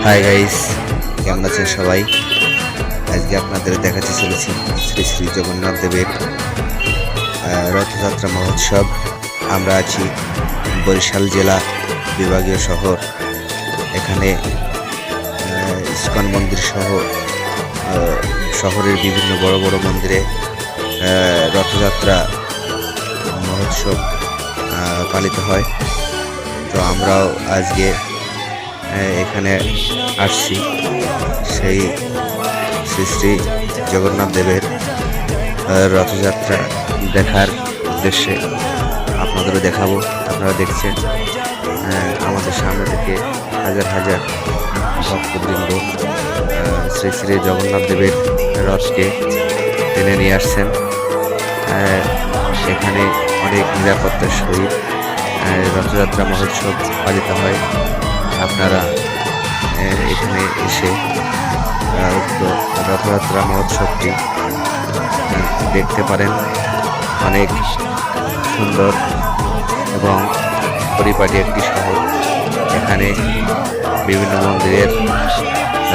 Hi guys, কেমন আছেন সবাই? আজকে আপনাদের দেখাতে চলেছি শ্রী শ্রী জগন্নাথ দেবের রথযাত্রা মহোৎসব। আমরা আছি বরিশাল জেলা বিভাগীয় শহর। এখানে ইস্কন মন্দির সহ শহরের বিভিন্ন বড় বড় মন্দিরে রথযাত্রা মহোৎসব পালিত হয়। তো আমরাও আজকে এখানে আসছি সেই শ্রী শ্রী জগন্নাথ দেবের রথযাত্রা দেখার উদ্দেশ্যে। আপনাদেরও দেখাবো। আপনারা দেখছেন আমাদের সামনে থেকে হাজার হাজার ভক্তবৃন্দ শ্রী শ্রী জগন্নাথ দেবের রথকে টেনে নিয়ে আসছেন। এখানে অনেক নিরাপত্তার সহিত রথযাত্রা মহোৎসব পালিত হয়। আপনারা এখানে এসে উক্ত রথযাত্রা মহোৎসবটি দেখতে পারেন। অনেক সুন্দর এবং পরিপাটি একটি শহর। এখানে বিভিন্ন মন্দিরের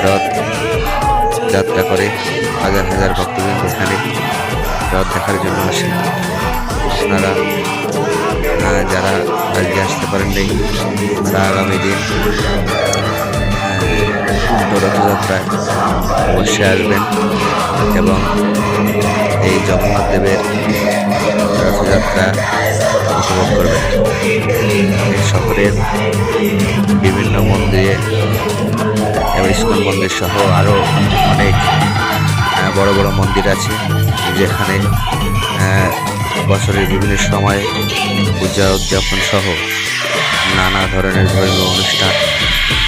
রথ যাত্রা করে হাজার হাজার ভক্তবৃন্দ এখানে রথ দেখার জন্য আসেন। আপনারা যারা আজকে আসতে পারেন নাই, তারা আগামী দিন রথযাত্রায় অবশ্যই আসবেন এবং এই জগন্নাথ দেবের রথযাত্রা উপভোগ করবেন। শহরের বিভিন্ন মন্দিরে এবং ইস্কন মন্দির সহ আরও অনেক বড় বড় মন্দির আছে, যেখানে বছরের বিভিন্ন সময়ে পূজা উদযাপন সহ নানা ধরনের ধর্মীয় অনুষ্ঠান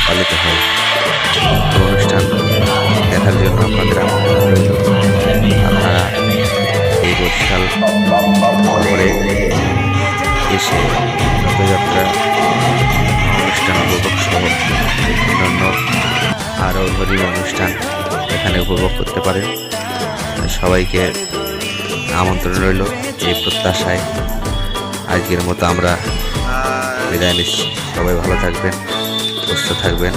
পালিত হয়। অনুষ্ঠান দেখার জন্য আপনাদের আমন্ত্রণ রইল। আপনারা এই বরিশাল শহরে এসে রথযাত্রা অনুষ্ঠান উপভোগ সহ অন্যান্য আরও ধর্মীয় অনুষ্ঠান এখানে উপভোগ করতে পারেন। সবাইকে আমন্ত্রণ রইল। এই প্রত্যাশায় আজকের মতো আমরা বিদায় নিচ্ছি। সবাই ভালো থাকবেন, সুস্থ থাকবেন,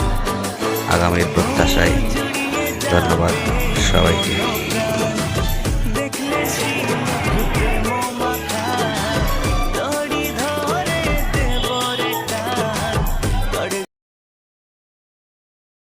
আগামীর প্রত্যাশায়। ধন্যবাদ সবাইকে।